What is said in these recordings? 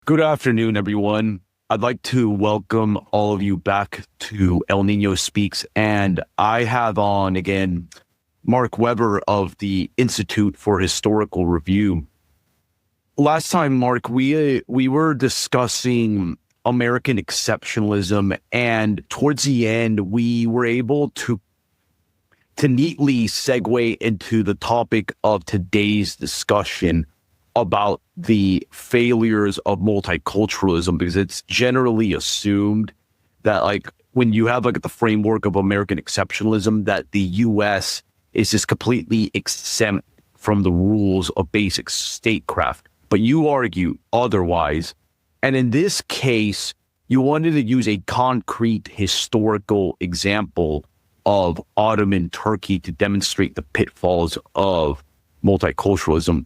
Good afternoon, everyone. I'd like to welcome all of you back to Niño Speaks. And I have on again Mark Weber of the Institute for Historical Review. Last time, Mark, we were discussing American exceptionalism, and towards the end, we were able to neatly segue into the topic of today's discussion about the failures of multiculturalism, because it's generally assumed that, like, when you have like the framework of American exceptionalism, that the U.S. is just completely exempt from the rules of basic statecraft. But you argue otherwise. And in this case, you wanted to use a concrete historical example of Ottoman Turkey to demonstrate the pitfalls of multiculturalism.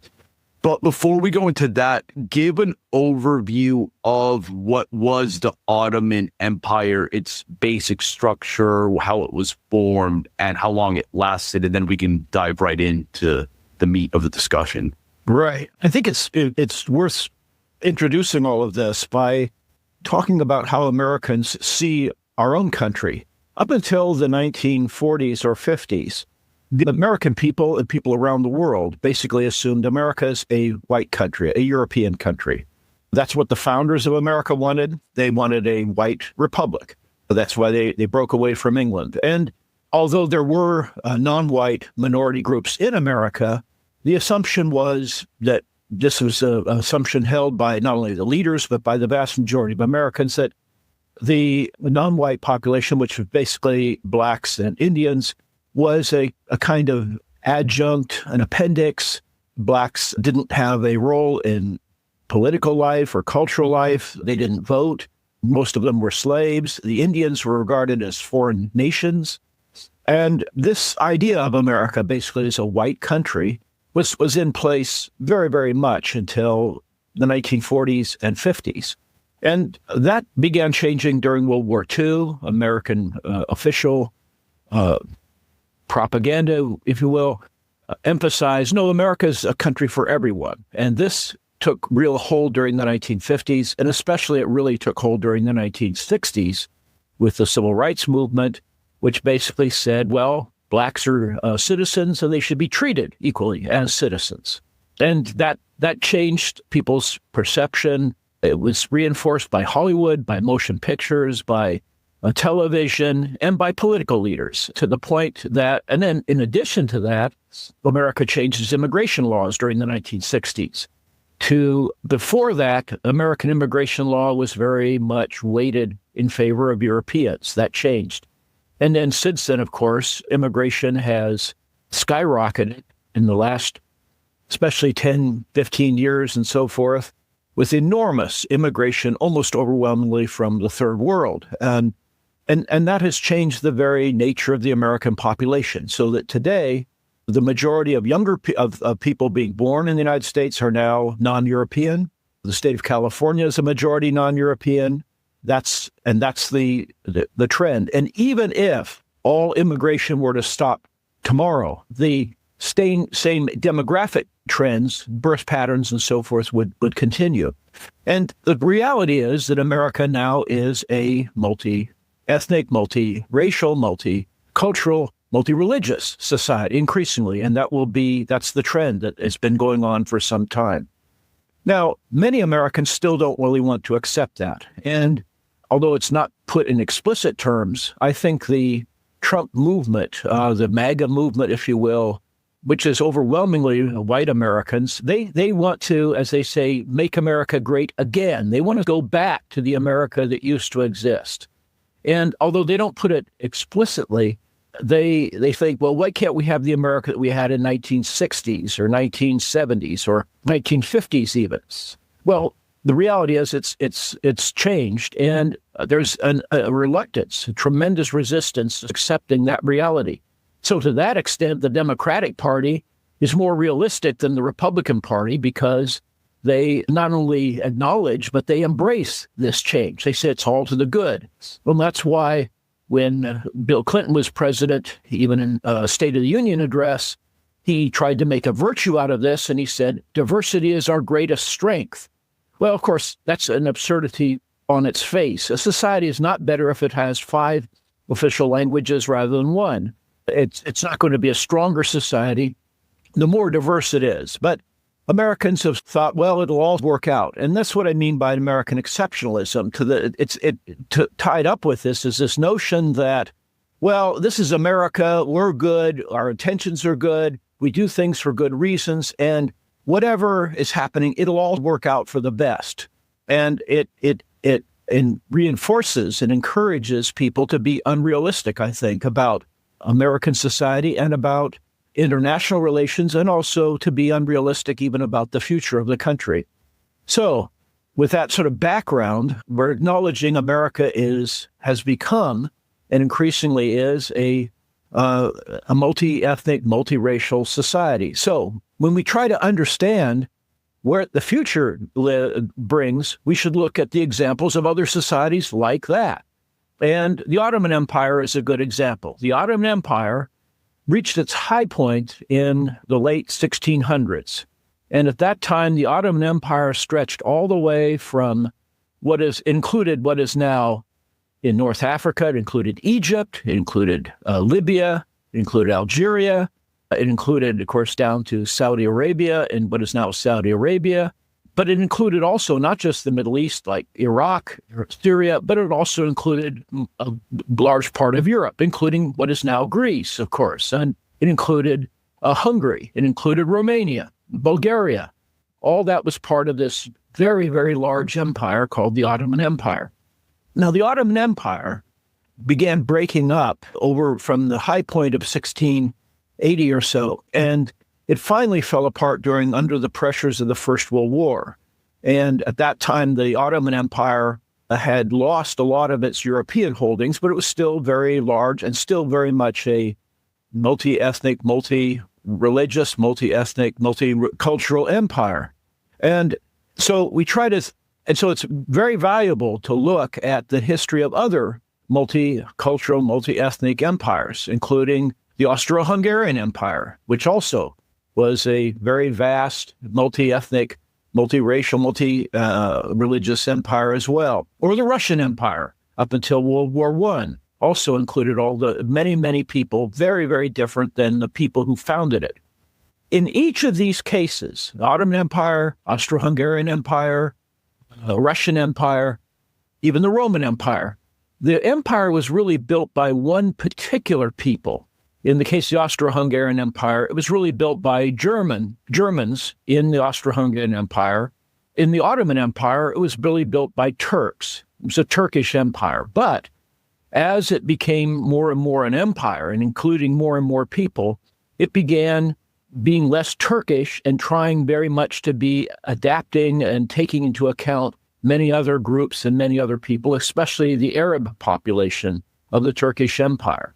But before we go into that, give an overview of what was the Ottoman Empire, its basic structure, how it was formed, and how long it lasted, and then we can dive right into the meat of the discussion. Right. I think it's worth introducing all of this by talking about how Americans see our own country. Up until the 1940s or 50s, the American people and people around the world basically assumed America is a white country, a European country. That's what the founders of America wanted. They wanted a white republic. That's why they broke away from England. And although there were non-white minority groups in America, the assumption was that this was an assumption held by not only the leaders, but by the vast majority of Americans, that the non-white population, which was basically blacks and Indians, was a kind of adjunct, an appendix. Blacks didn't have a role in political life or cultural life. They didn't vote. Most of them were slaves. The Indians were regarded as foreign nations. And this idea of America basically as a white country was in place very, very much until the 1940s and 50s. And that began changing during World War II. American official propaganda, if you will, emphasized, no, America's a country for everyone. And this took real hold during the 1950s, and especially it really took hold during the 1960s with the Civil Rights Movement, which basically said, well, blacks are citizens and they should be treated equally as citizens. And that changed people's perception. It was reinforced by Hollywood, by motion pictures, by television, and by political leaders, to the point that, and then in addition to that, America changed its immigration laws during the 1960s. Before that, American immigration law was very much weighted in favor of Europeans. That changed. And then since then, of course, immigration has skyrocketed in the last, especially 10, 15 years and so forth, with enormous immigration, almost overwhelmingly from the third world. And that has changed the very nature of the American population, so that today, the majority of of people being born in the United States are now non-European. The state of California is a majority non-European. That's the trend. And even if all immigration were to stop tomorrow, the same demographic trends, birth patterns, and so forth would continue. And the reality is that America now is a multi-ethnic, multi-racial, multicultural, multi-religious society increasingly, and that's the trend that has been going on for some time. Now, many Americans still don't really want to accept that. And although it's not put in explicit terms, I think the Trump movement, the MAGA movement, if you will, which is overwhelmingly white Americans, they want to, as they say, make America great again. They want to go back to the America that used to exist. And although they don't put it explicitly, they think, well, why can't we have the America that we had in 1960s or 1970s or 1950s even? Well, the reality is it's changed, and there's a reluctance, a tremendous resistance to accepting that reality. So to that extent, the Democratic Party is more realistic than the Republican Party because they not only acknowledge, but they embrace this change. They say it's all to the good. Well, that's why when Bill Clinton was president, even in a State of the Union address, he tried to make a virtue out of this, and he said, diversity is our greatest strength. Well, of course, that's an absurdity on its face. A society is not better if it has 5 official languages rather than 1. It's not going to be a stronger society the more diverse it is. But Americans have thought, well, it'll all work out. And that's what I mean by American exceptionalism. Tied up with this is this notion that, well, this is America, we're good, our intentions are good, we do things for good reasons, and whatever is happening, it'll all work out for the best. And it reinforces and encourages people to be unrealistic, I think, about American society and about international relations, and also to be unrealistic even about the future of the country. So with that sort of background, we're acknowledging America has become, and increasingly is, a multi-ethnic, multiracial society. So when we try to understand where the future brings, we should look at the examples of other societies like that. And the Ottoman Empire is a good example. The Ottoman Empire reached its high point in the late 1600s. And at that time, the Ottoman Empire stretched all the way from what is now in North Africa. It included Egypt, it included Libya, it included Algeria, it included, of course, down to Saudi Arabia and what is now Saudi Arabia. But it included also not just the Middle East, like Iraq or Syria, but it also included a large part of Europe, including what is now Greece, of course. And it included Hungary. It included Romania, Bulgaria. All that was part of this very, very large empire called the Ottoman Empire. Now, the Ottoman Empire began breaking up from the high point of 1680 or so, and it finally fell apart under the pressures of the First World War. And at that time, the Ottoman Empire had lost a lot of its European holdings, but it was still very large and still very much a multi-ethnic, multi-religious, multi-ethnic, multicultural empire. And so it's very valuable to look at the history of other multicultural, multi-ethnic empires, including the Austro-Hungarian Empire, which also was a very vast, multi-ethnic, multiracial, multi-religious empire as well. Or the Russian Empire, up until World War I, also included all the many, many people, very, very different than the people who founded it. In each of these cases, the Ottoman Empire, Austro-Hungarian Empire, Russian Empire, even the Roman Empire, the empire was really built by one particular people. In the case of the Austro-Hungarian Empire, it was really built by Germans in the Austro-Hungarian Empire. In the Ottoman Empire, it was really built by Turks. It was a Turkish empire. But as it became more and more an empire, and including more and more people, it began being less Turkish and trying very much to be adapting and taking into account many other groups and many other people, especially the Arab population of the Turkish Empire.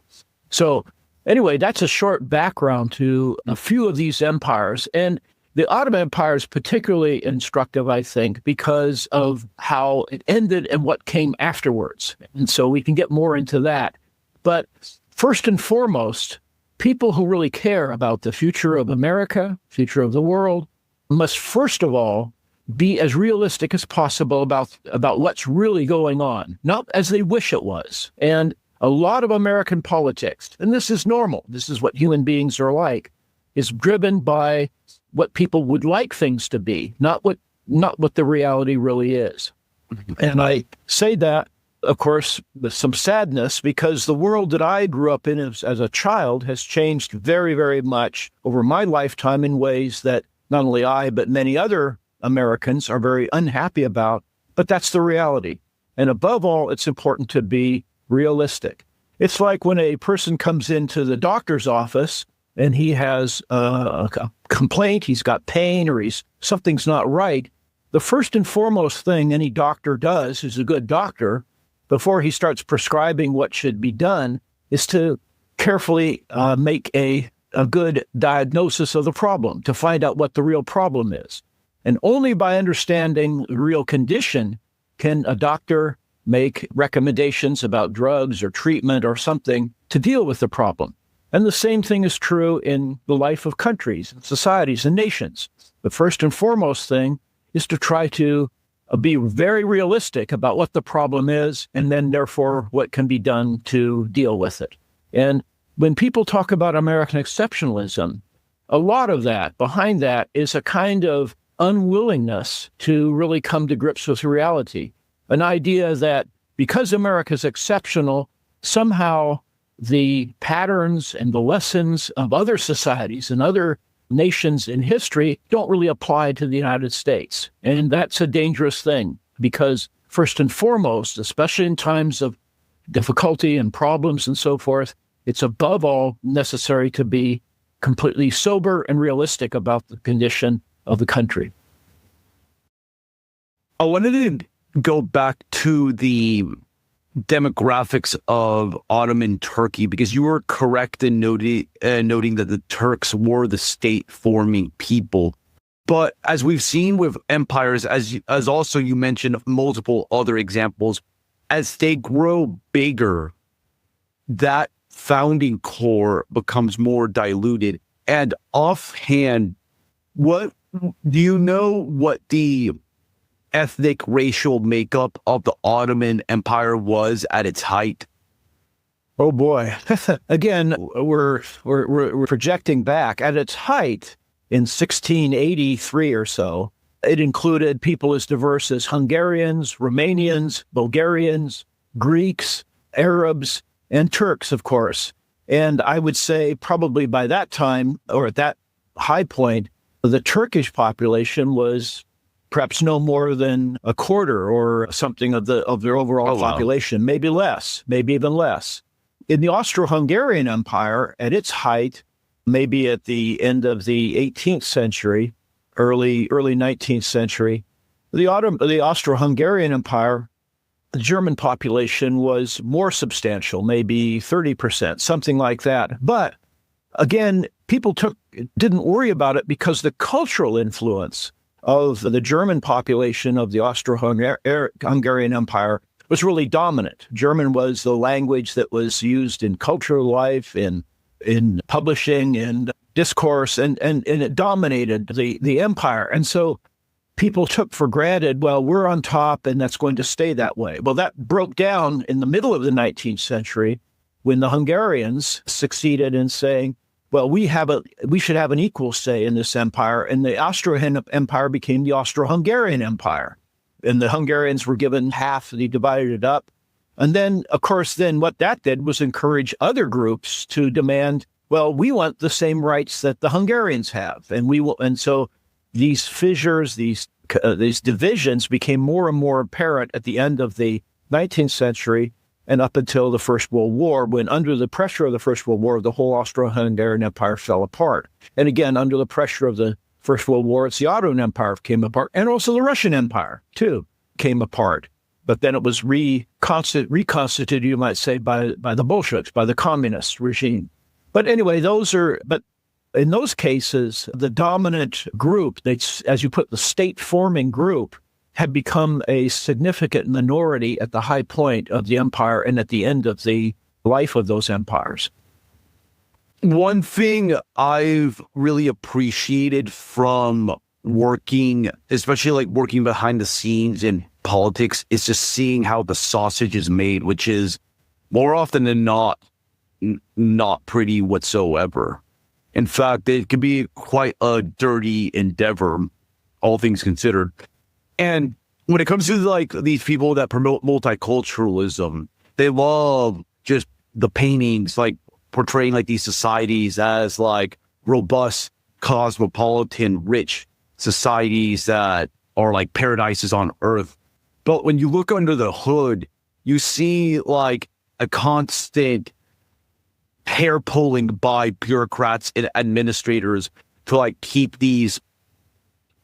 So anyway, that's a short background to a few of these empires. And the Ottoman Empire is particularly instructive, I think, because of how it ended and what came afterwards. And so we can get more into that. But first and foremost, people who really care about the future of America, future of the world, must first of all be as realistic as possible about what's really going on, not as they wish it was. And a lot of American politics, and this is normal, this is what human beings are like, is driven by what people would like things to be, not what the reality really is. And I say that, of course, with some sadness, because the world that I grew up in as a child has changed very, very much over my lifetime in ways that not only I, but many other Americans are very unhappy about, but that's the reality. And above all, it's important to be realistic. It's like when a person comes into the doctor's office and he has a complaint, he's got pain, or something's not right. The first and foremost thing any doctor does, who's a good doctor, before he starts prescribing what should be done, is to carefully make a good diagnosis of the problem, to find out what the real problem is. And only by understanding the real condition can a doctor make recommendations about drugs or treatment or something to deal with the problem. And the same thing is true in the life of countries and societies and nations. The first and foremost thing is to try to be very realistic about what the problem is, and then therefore what can be done to deal with it. And when people talk about American exceptionalism, a lot of that, behind that, is a kind of unwillingness to really come to grips with reality. An idea that because America's exceptional, somehow the patterns and the lessons of other societies and other nations in history don't really apply to the United States. And that's a dangerous thing because, first and foremost, especially in times of difficulty and problems and so forth, it's above all necessary to be completely sober and realistic about the condition of the country. I wanted to go back to the demographics of Ottoman Turkey, because you were correct in noting that the Turks were the state-forming people. But as we've seen with empires, as also you mentioned multiple other examples, as they grow bigger, that founding core becomes more diluted. And offhand, what do you know what the ethnic racial makeup of the Ottoman Empire was at its height? Oh boy. Again, we're projecting back. At its height in 1683 or so, it included people as diverse as Hungarians, Romanians, Bulgarians, Greeks, Arabs, and Turks, of course. And I would say probably by that time, or at that high point, the Turkish population was perhaps no more than a quarter or something of their overall population, wow. Maybe less, maybe even less. In the Austro-Hungarian Empire, at its height, maybe at the end of the 18th century, early 19th century, the Austro-Hungarian Empire, the German population was more substantial, maybe 30%, something like that. But again, people didn't worry about it because the cultural influence of the German population of the Austro-Hungarian Empire was really dominant. German was the language that was used in cultural life, in publishing, and discourse, and it dominated the empire. And so people took for granted, well, we're on top and that's going to stay that way. Well, that broke down in the middle of the 19th century when the Hungarians succeeded in saying, well, we should have an equal say in this empire. And the Austrian Empire became the Austro-Hungarian Empire. And the Hungarians were given half, they divided it up. And then, of course, what that did was encourage other groups to demand, well, we want the same rights that the Hungarians have. And so these fissures, these divisions became more and more apparent at the end of the 19th century and up until the First World War, when under the pressure of the First World War, the whole Austro-Hungarian Empire fell apart. And again, under the pressure of the First World War, it's the Ottoman Empire came apart, and also the Russian Empire, too, came apart. But then it was reconstituted, you might say, by the Bolsheviks, by the communist regime. But anyway, but in those cases, the dominant group, as you put, the state-forming group, had become a significant minority at the high point of the empire and at the end of the life of those empires. One thing I've really appreciated from working, especially like working behind the scenes in politics, is just seeing how the sausage is made, which is more often than not pretty whatsoever. In fact, it can be quite a dirty endeavor, all things considered. And when it comes to like these people that promote multiculturalism, they love just the paintings, like portraying like these societies as like robust, cosmopolitan, rich societies that are like paradises on earth. But when you look under the hood, you see like a constant hair pulling by bureaucrats and administrators to like keep these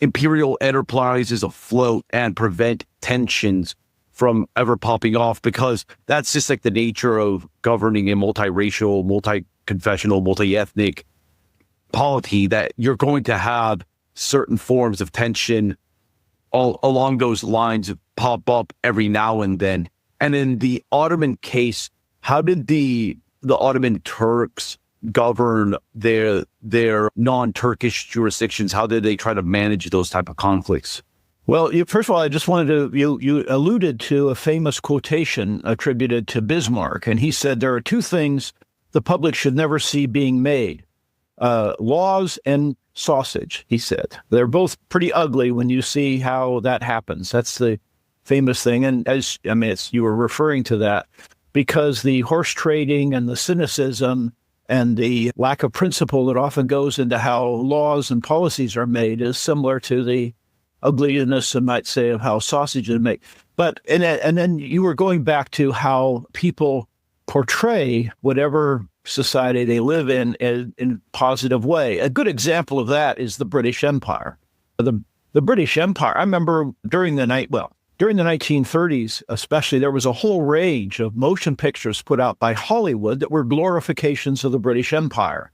imperial enterprises afloat and prevent tensions from ever popping off, because that's just like the nature of governing a multiracial, multi-confessional, multi-ethnic polity, that you're going to have certain forms of tension all along those lines pop up every now and then. And in the Ottoman case, how did the Ottoman Turks govern their non-Turkish jurisdictions? How did they try to manage those type of conflicts? Well, first of all, I just wanted to, you alluded to a famous quotation attributed to Bismarck, and he said there are two things the public should never see being made, laws and sausage, he said. They're both pretty ugly when you see how that happens. That's the famous thing. And you were referring to that because the horse trading and the cynicism and the lack of principle that often goes into how laws and policies are made is similar to the ugliness, I might say, of how sausage is made. But, and then you were going back to how people portray whatever society they live in a positive way. A good example of that is the British Empire. The British Empire, I remember during the 1930s, especially, there was a whole range of motion pictures put out by Hollywood that were glorifications of the British Empire.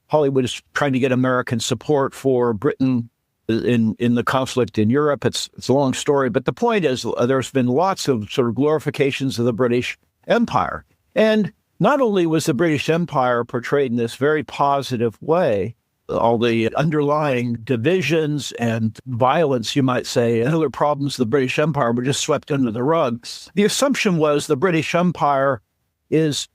Hollywood is trying to get American support for Britain in the conflict in Europe. It's a long story, but the point is there's been lots of sort of glorifications of the British Empire. And not only was the British Empire portrayed in this very positive way, all the underlying divisions and violence, you might say, and other problems of the British Empire were just swept under the rug. The assumption was the British Empire is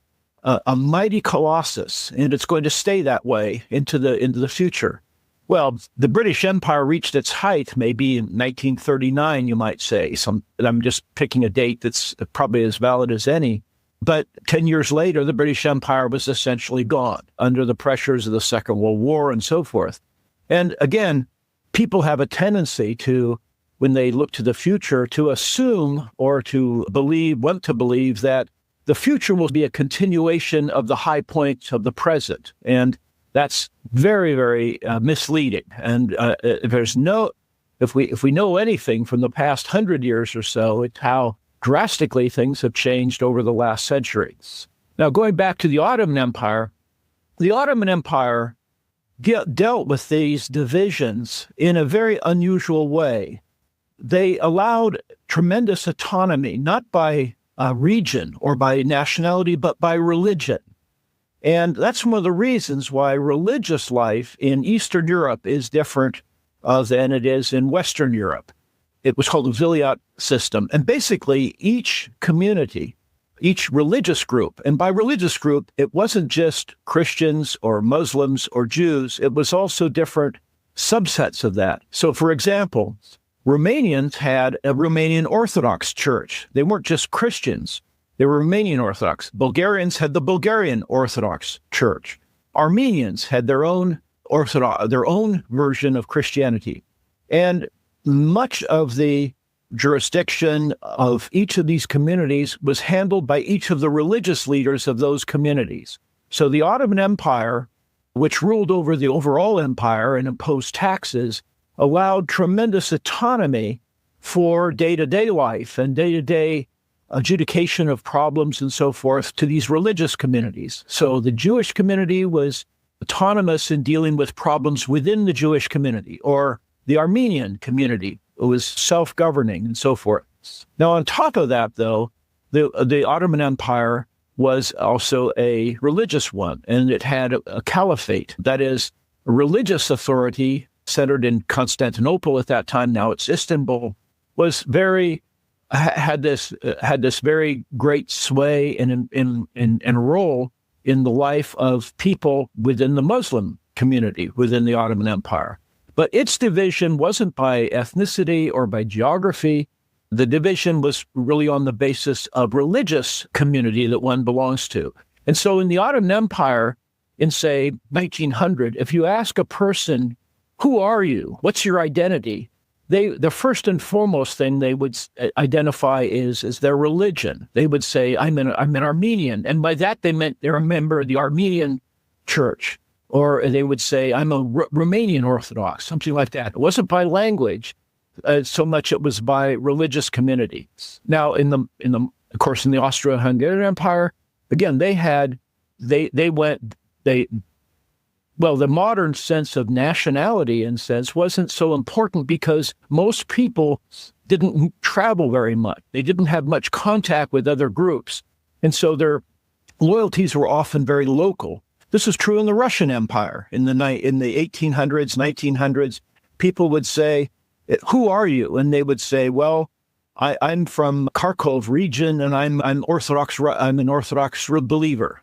a mighty colossus, and it's going to stay that way into the future. Well, the British Empire reached its height maybe in 1939, you might say. I'm just picking a date that's probably as valid as any. But 10 years later, the British Empire was essentially gone under the pressures of the Second World War and so forth. And again, people have a tendency to, when they look to the future, to assume or want to believe that the future will be a continuation of the high points of the present. And that's very, very misleading. And if we know anything from the past 100 years or so, it's how drastically things have changed over the last century. Now, going back to the Ottoman Empire dealt with these divisions in a very unusual way. They allowed tremendous autonomy, not by region or by nationality, but by religion. And that's one of the reasons why religious life in Eastern Europe is different than it is in Western Europe. It was called the Vilayat system. And basically, each community, each religious group, and by religious group, it wasn't just Christians or Muslims or Jews, it was also different subsets of that. So, for example, Romanians had a Romanian Orthodox church. They weren't just Christians. They were Romanian Orthodox. Bulgarians had the Bulgarian Orthodox Church. Armenians had their own version of Christianity. And much of the jurisdiction of each of these communities was handled by each of the religious leaders of those communities. So the Ottoman Empire, which ruled over the overall empire and imposed taxes, allowed tremendous autonomy for day-to-day life and day-to-day adjudication of problems and so forth to these religious communities. So the Jewish community was autonomous in dealing with problems within the Jewish community, or the Armenian community was self-governing and so forth. Now, on top of that, though, the Ottoman Empire was also a religious one, and it had a caliphate, that is, a religious authority centered in Constantinople at that time. Now it's Istanbul. Had this very great sway and role in the life of people within the Muslim community within the Ottoman Empire. But its division wasn't by ethnicity or by geography. The division was really on the basis of religious community that one belongs to. And so in the Ottoman Empire, in, say, 1900, if you ask a person, who are you? What's your identity? The first and foremost thing they would identify is their religion. They would say, I'm an Armenian. And by that, they meant they're a member of the Armenian church. Or they would say, I'm a Romanian Orthodox, something like that. It wasn't by language so much; it was by religious community. Now, of course, in the Austro-Hungarian Empire, again, the modern sense of nationality, in sense, wasn't so important because most people didn't travel very much. They didn't have much contact with other groups, and so their loyalties were often very local. This is true in the Russian Empire. In the 1800s, 1900s, people would say, Who are you? And they would say, well, I'm from Kharkov region, and I'm Orthodox. I'm an Orthodox believer.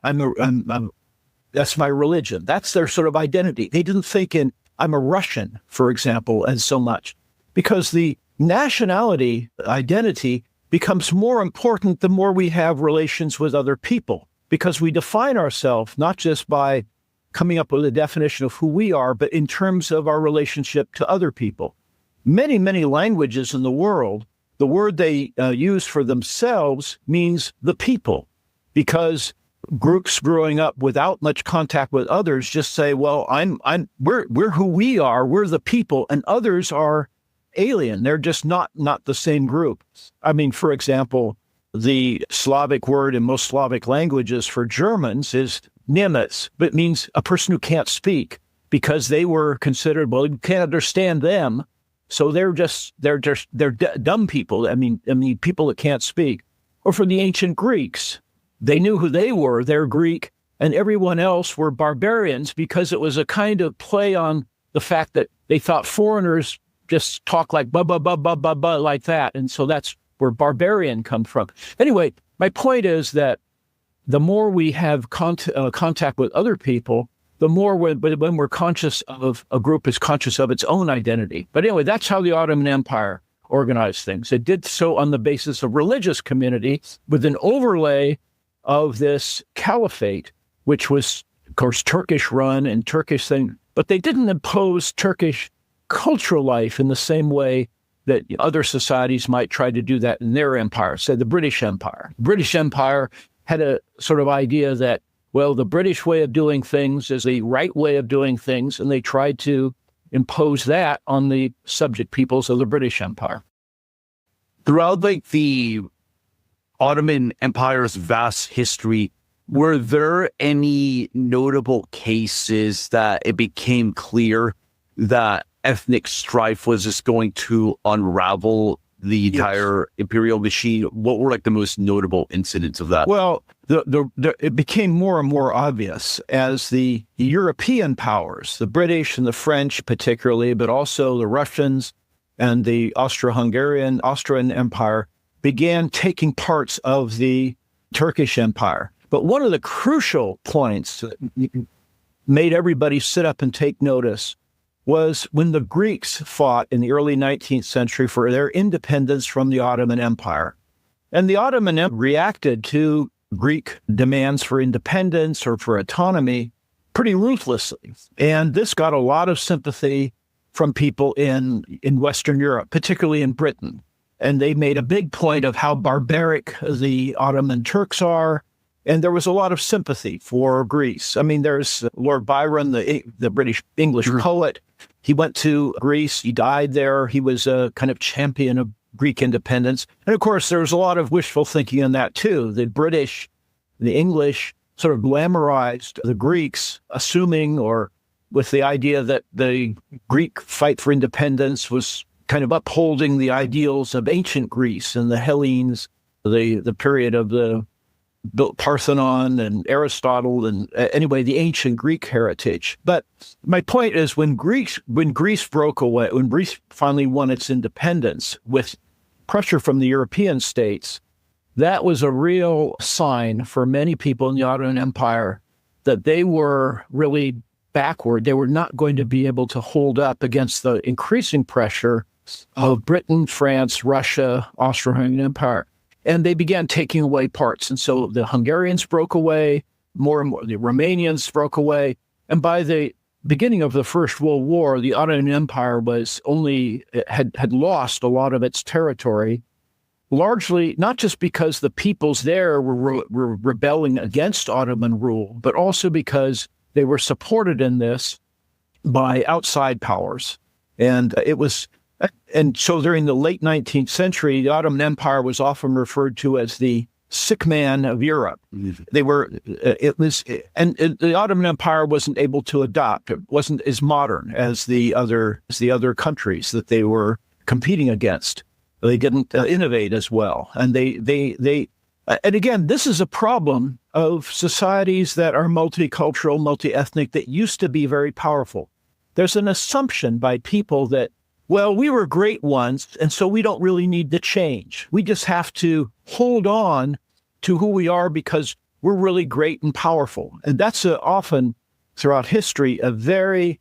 That's my religion. That's their sort of identity. They didn't think in I'm a Russian, for example, and so much, because the nationality identity becomes more important the more we have relations with other people, because we define ourselves not just by coming up with a definition of who we are, but in terms of our relationship to other people. Many, many languages in the world, the word they use for themselves means the people, because groups growing up without much contact with others just say, well, we're who we are, we're the people, and others are alien. They're just not the same group. I mean, for example, the Slavic word in most Slavic languages for Germans is nemes, but it means a person who can't speak, because they were considered, well, you can't understand them. So they're dumb people. I mean, people that can't speak. Or for the ancient Greeks, they knew who they were. They're Greek, and everyone else were barbarians, because it was a kind of play on the fact that they thought foreigners just talk like blah, blah, blah, blah, blah, blah, like that. And so that's where barbarian comes from. Anyway, my point is that the more we have contact with other people, the more when we're conscious of, a group is conscious of its own identity. But anyway, that's how the Ottoman Empire organized things. It did so on the basis of religious community, with an overlay of this caliphate, which was, of course, Turkish run and Turkish thing, but they didn't impose Turkish cultural life in the same way that other societies might try to do that in their empire, say the British Empire. The British Empire had a sort of idea that, well, the British way of doing things is the right way of doing things, and they tried to impose that on the subject peoples of the British Empire. Throughout the Ottoman Empire's vast history, were there any notable cases that it became clear that ethnic strife was just going to unravel the entire imperial machine? What were the most notable incidents of that? Well, it became more and more obvious as the European powers, the British and the French particularly, but also the Russians and the Austrian Empire, began taking parts of the Turkish Empire. But one of the crucial points that made everybody sit up and take notice was when the Greeks fought in the early 19th century for their independence from the Ottoman Empire. And the Ottoman Empire reacted to Greek demands for independence or for autonomy pretty ruthlessly. And this got a lot of sympathy from people in Western Europe, particularly in Britain. And they made a big point of how barbaric the Ottoman Turks are. And there was a lot of sympathy for Greece. I mean, there's Lord Byron, the British English poet. He went to Greece. He died there. He was a kind of champion of Greek independence. And of course, there was a lot of wishful thinking in that too. The British, the English sort of glamorized the Greeks, assuming or with the idea that the Greek fight for independence was kind of upholding the ideals of ancient Greece and the Hellenes, the period of the Parthenon and Aristotle, and anyway, the ancient Greek heritage. But my point is, when Greece broke away, when Greece finally won its independence with pressure from the European states, that was a real sign for many people in the Ottoman Empire that they were really backward. They were not going to be able to hold up against the increasing pressure of Britain, France, Russia, Austro-Hungarian Empire. And they began taking away parts. And so the Hungarians broke away, more and more. The Romanians broke away. And by the beginning of the First World War, the Ottoman Empire had lost a lot of its territory, largely not just because the peoples there were rebelling against Ottoman rule, but also because they were supported in this by outside powers. And so during the late 19th century, the Ottoman Empire was often referred to as the sick man of Europe. And the Ottoman Empire wasn't able to adopt. It wasn't as modern as the other countries that they were competing against. They didn't innovate as well. And and again, this is a problem of societies that are multicultural, multi-ethnic, that used to be very powerful. There's an assumption by people that well, we were great once, and so we don't really need to change. We just have to hold on to who we are because we're really great and powerful. And that's often throughout history a very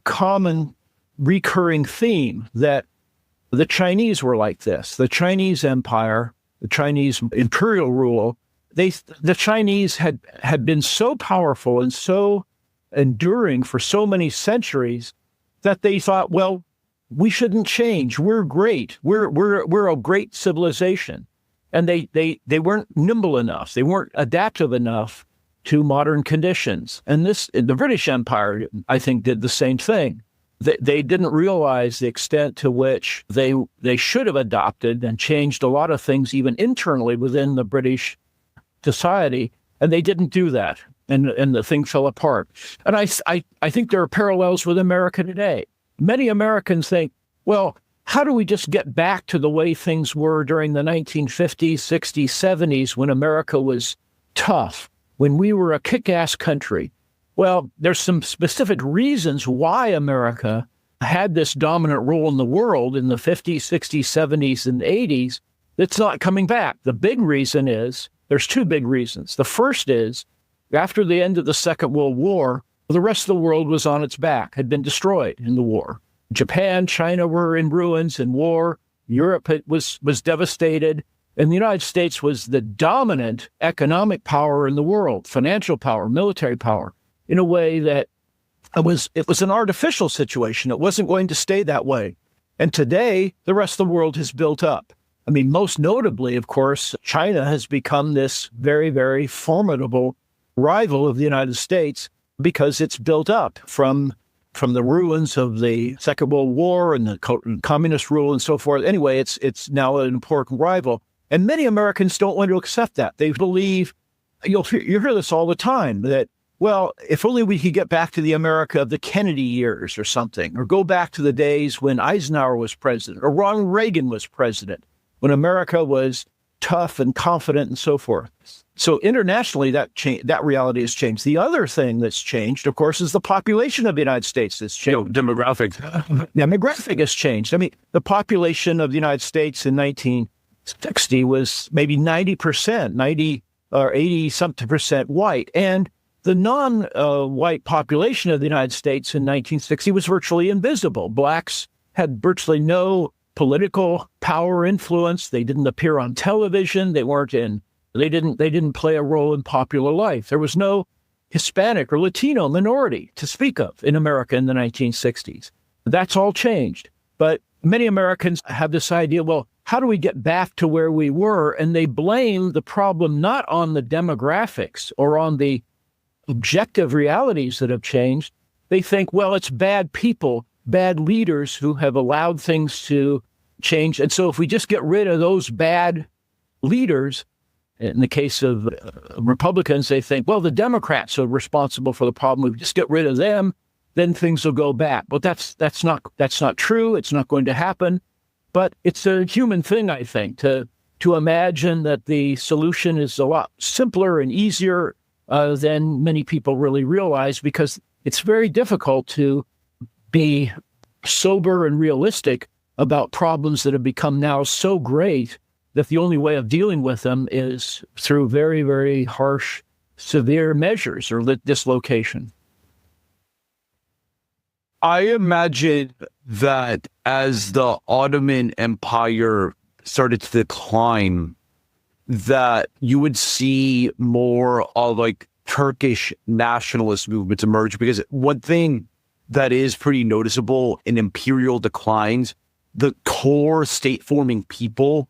common recurring theme, that the Chinese were like this. The Chinese Empire, the Chinese imperial rule, the Chinese had been so powerful and so enduring for so many centuries that they thought, well, we shouldn't change. We're great. We're a great civilization. And they weren't nimble enough. They weren't adaptive enough to modern conditions. And the British Empire, I think, did the same thing. They didn't realize the extent to which they should have adopted and changed a lot of things, even internally within the British society, and they didn't do that. And the thing fell apart. And I think there are parallels with America today. Many Americans think, well, how do we just get back to the way things were during the 1950s, 60s, 70s, when America was tough, when we were a kick-ass country? Well, there's some specific reasons why America had this dominant role in the world in the 50s, 60s, 70s, and 80s that's not coming back. The big reason is, there's two big reasons. The first is, after the end of the Second World War, the rest of the world was on its back, had been destroyed in the war. Japan, China were in ruins in war. Europe was devastated. And the United States was the dominant economic power in the world, financial power, military power, in a way that it was an artificial situation. It wasn't going to stay that way. And today, the rest of the world has built up. I mean, most notably, of course, China has become this very, very formidable rival of the United States because it's built up from the ruins of the Second World War and the communist rule and so forth. Anyway, it's now an important rival. And many Americans don't want to accept that. They believe, you hear this all the time, that, well, if only we could get back to the America of the Kennedy years or something, or go back to the days when Eisenhower was president or Ronald Reagan was president, when America was tough and confident and so forth. So internationally, that reality has changed. The other thing that's changed, of course, is the population of the United States has changed. Demographic. Demographic has changed. I mean, the population of the United States in 1960 was maybe 90%, 90 or 80-something percent white. And the non-white population of the United States in 1960 was virtually invisible. Blacks had virtually no political power influence. They didn't appear on television. They didn't play a role in popular life. There was no Hispanic or Latino minority to speak of in America in the 1960s. That's all changed. But many Americans have this idea, well, how do we get back to where we were? And they blame the problem not on the demographics or on the objective realities that have changed. They think, well, it's bad people, bad leaders who have allowed things to change. And so if we just get rid of those bad leaders, in the case of Republicans, they think, well, the Democrats are responsible for the problem. If we just get rid of them, then things will go back. But that's not true. It's not going to happen. But it's a human thing, I think, to imagine that the solution is a lot simpler and easier than many people really realize, because it's very difficult to be sober and realistic about problems that have become now so great that the only way of dealing with them is through very, very harsh, severe measures or dislocation. I imagine that as the Ottoman Empire started to decline, that you would see more of like Turkish nationalist movements emerge, because one thing that is pretty noticeable in imperial declines, the core state-forming people,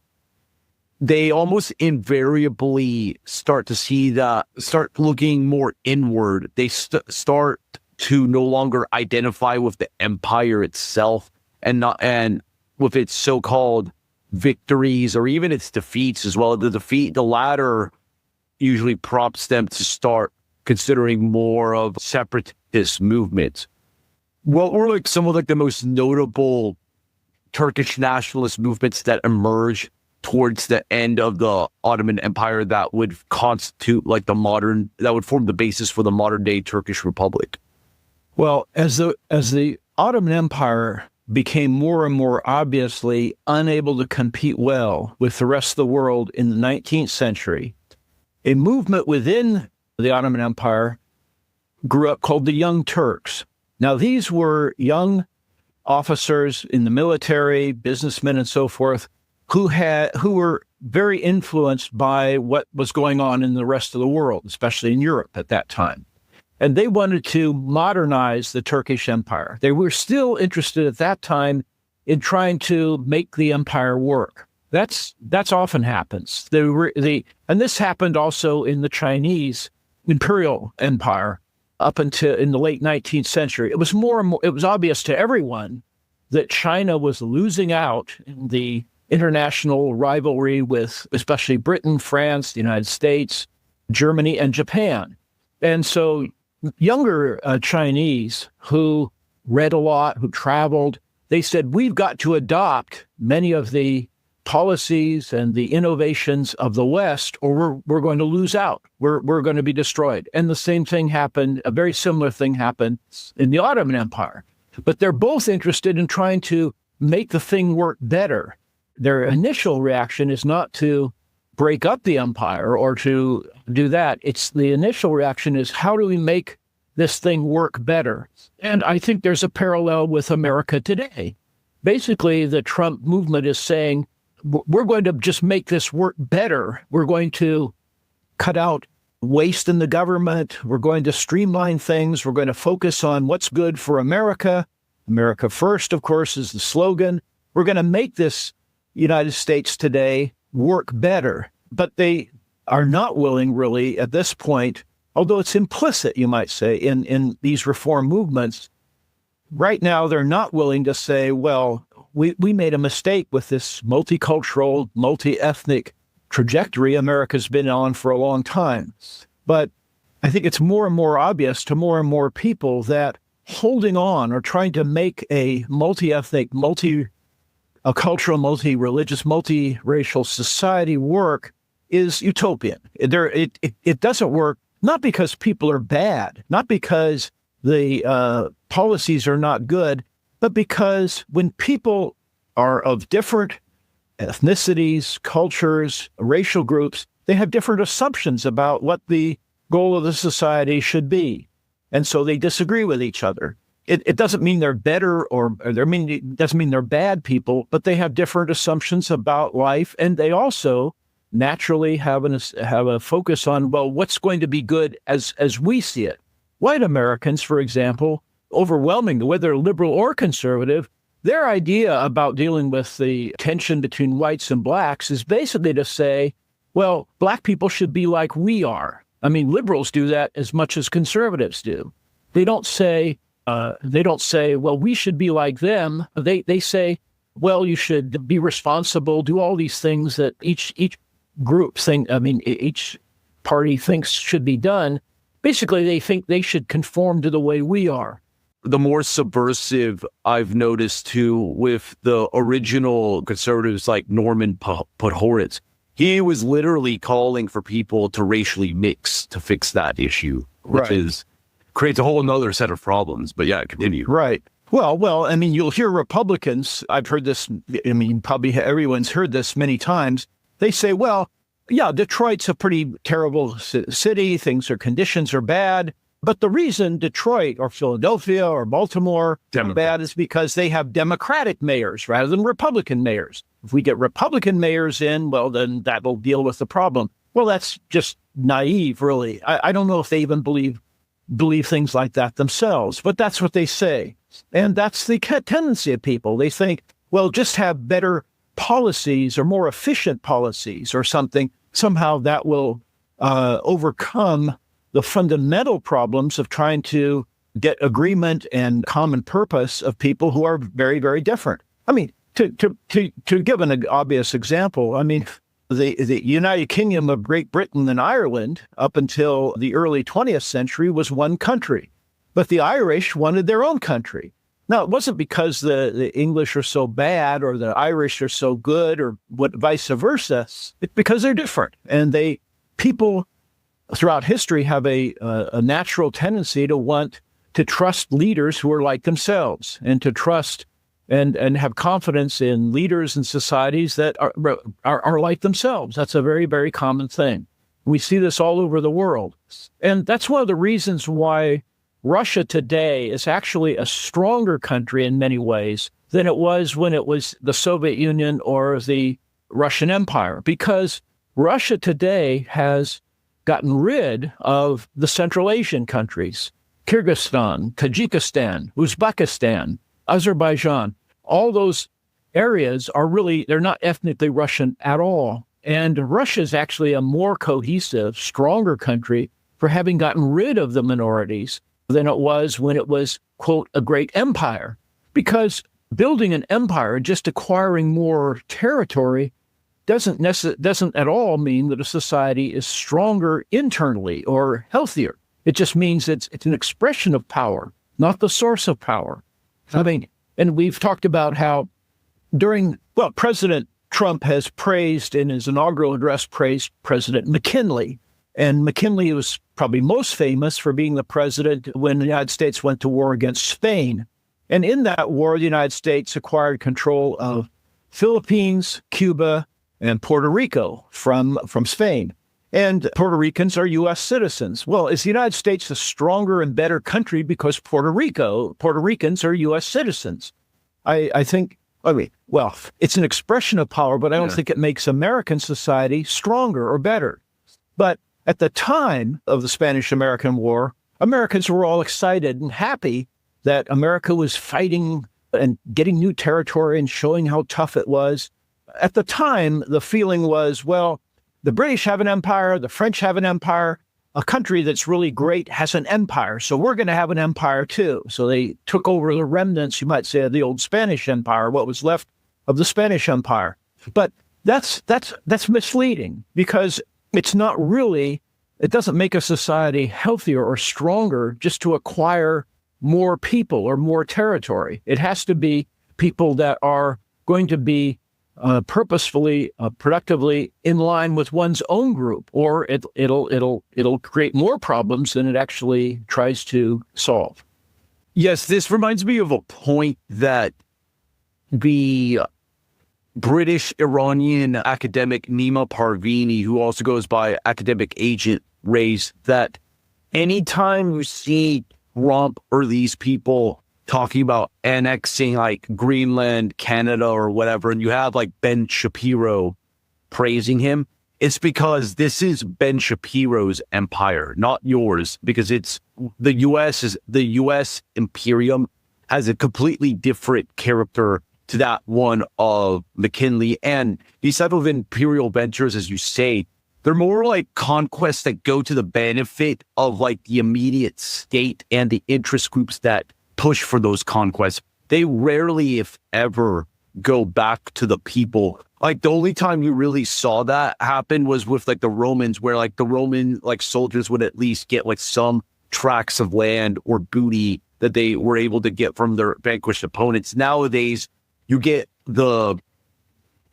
they almost invariably start looking more inward. They start to no longer identify with the empire itself and with its so-called victories or even its defeats as well. The latter usually prompts them to start considering more of separatist movements. What were like some of like the most notable Turkish nationalist movements that emerged towards the end of the Ottoman Empire that would constitute like that would form the basis for the modern day Turkish Republic? Well, as the Ottoman Empire became more and more obviously unable to compete well with the rest of the world in the 19th century, a movement within the Ottoman Empire grew up called the Young Turks. Now, these were young officers in the military, businessmen and so forth, who were very influenced by what was going on in the rest of the world, especially in Europe at that time. And they wanted to modernize the Turkish Empire. They were still interested at that time in trying to make the empire work. That's often happens. And this happened also in the Chinese imperial empire up until in the late 19th century. It was it was obvious to everyone that China was losing out in the international rivalry with especially Britain, France, the United States, Germany, and Japan. And so younger Chinese who read a lot, who traveled, they said, we've got to adopt many of the policies and the innovations of the West, or we're going to lose out. We're going to be destroyed. And the same thing happened, a very similar thing happened in the Ottoman Empire. But they're both interested in trying to make the thing work better. Their initial reaction is not to break up the empire or to do that. It's the initial reaction is, how do we make this thing work better? And I think there's a parallel with America today. Basically, the Trump movement is saying, we're going to just make this work better. We're going to cut out waste in the government. We're going to streamline things. We're going to focus on what's good for America. America first, of course, is the slogan. We're going to make this United States today work better. But they are not willing, really, at this point, although it's implicit, you might say, in these reform movements. Right now, they're not willing to say, well, we made a mistake with this multicultural, multi-ethnic trajectory America's been on for a long time. But I think it's more and more obvious to more and more people that holding on or trying to make a multi-ethnic, multi-cultural, multi-religious, multi-racial society work is utopian. It doesn't work, not because people are bad, not because the policies are not good, but because when people are of different ethnicities, cultures, racial groups, they have different assumptions about what the goal of the society should be. And so they disagree with each other. It doesn't mean they're better it doesn't mean they're bad people, but they have different assumptions about life. And they also naturally have a focus on, well, what's going to be good as we see it. White Americans, for example, overwhelmingly, whether liberal or conservative, their idea about dealing with the tension between whites and blacks is basically to say, well, black people should be like we are. I mean, liberals do that as much as conservatives do. They don't say, well, we should be like them. They say, well, you should be responsible, do all these things that each party thinks should be done. Basically, they think they should conform to the way we are. The more subversive I've noticed too with the original conservatives like Norman Podhoretz, he was literally calling for people to racially mix to fix that issue, which creates a whole nother set of problems. But yeah, continue. Right. Well, I mean, you'll hear Republicans, I've heard this, I mean, probably everyone's heard this many times. They say, well, yeah, Detroit's a pretty terrible city. Conditions are bad. But the reason Detroit or Philadelphia or Baltimore are bad is because they have Democratic mayors rather than Republican mayors. If we get Republican mayors in, well, then that will deal with the problem. Well, that's just naive, really. I don't know if they even believe things like that themselves, but that's what they say. And that's the tendency of people. They think, well, just have better policies or more efficient policies or something. Somehow that will overcome the fundamental problems of trying to get agreement and common purpose of people who are very, very different. I mean, to give an obvious example, I mean, the United Kingdom of Great Britain and Ireland up until the early 20th century was one country, but the Irish wanted their own country. Now, it wasn't because the English are so bad or the Irish are so good or vice versa. It's because they're different. And people throughout history have a natural tendency to want to trust leaders who are like themselves and to trust and have confidence in leaders and societies that are like themselves. That's a very, very common thing. We see this all over the world. And that's one of the reasons why Russia today is actually a stronger country in many ways than it was when it was the Soviet Union or the Russian Empire, because Russia today has gotten rid of the Central Asian countries, Kyrgyzstan, Tajikistan, Uzbekistan, Azerbaijan. All those areas they're not ethnically Russian at all. And Russia is actually a more cohesive, stronger country for having gotten rid of the minorities than it was when it was, quote, a great empire. Because building an empire, just acquiring more territory, doesn't at all mean that a society is stronger internally or healthier. It just means it's an expression of power, not the source of power. I mean, and we've talked about how President Trump has praised in his inaugural address, praised President McKinley. And McKinley was probably most famous for being the president when the United States went to war against Spain. And in that war, the United States acquired control of Philippines, Cuba, and Puerto Rico from Spain. And Puerto Ricans are U.S. citizens. Well, is the United States a stronger and better country because Puerto Ricans are U.S. citizens? I think, it's an expression of power, but I don't think it makes American society stronger or better. But at the time of the Spanish-American War, Americans were all excited and happy that America was fighting and getting new territory and showing how tough it was. At the time, the feeling was, well, the British have an empire, the French have an empire, a country that's really great has an empire, so we're going to have an empire too. So they took over the remnants, you might say, of the old Spanish Empire, what was left of the Spanish Empire. But that's misleading, because it's not really, it doesn't make a society healthier or stronger just to acquire more people or more territory. It has to be people that are going to be purposefully, productively in line with one's own group, or it'll create more problems than it actually tries to solve. Yes, this reminds me of a point that the British Iranian academic Nima Parvini, who also goes by academic agent, raised, that anytime you see Trump or these people talking about annexing like Greenland, Canada, or whatever, and you have like Ben Shapiro praising him, it's because this is Ben Shapiro's empire, not yours, because it's the U.S. Imperium has a completely different character to that one of McKinley. And these type of imperial ventures, as you say, they're more like conquests that go to the benefit of like the immediate state and the interest groups that push for those conquests. They rarely, if ever, go back to the people. Like the only time you really saw that happen was with like the Romans, where like the Roman like soldiers would at least get like some tracts of land or booty that they were able to get from their vanquished opponents. Nowadays, you get the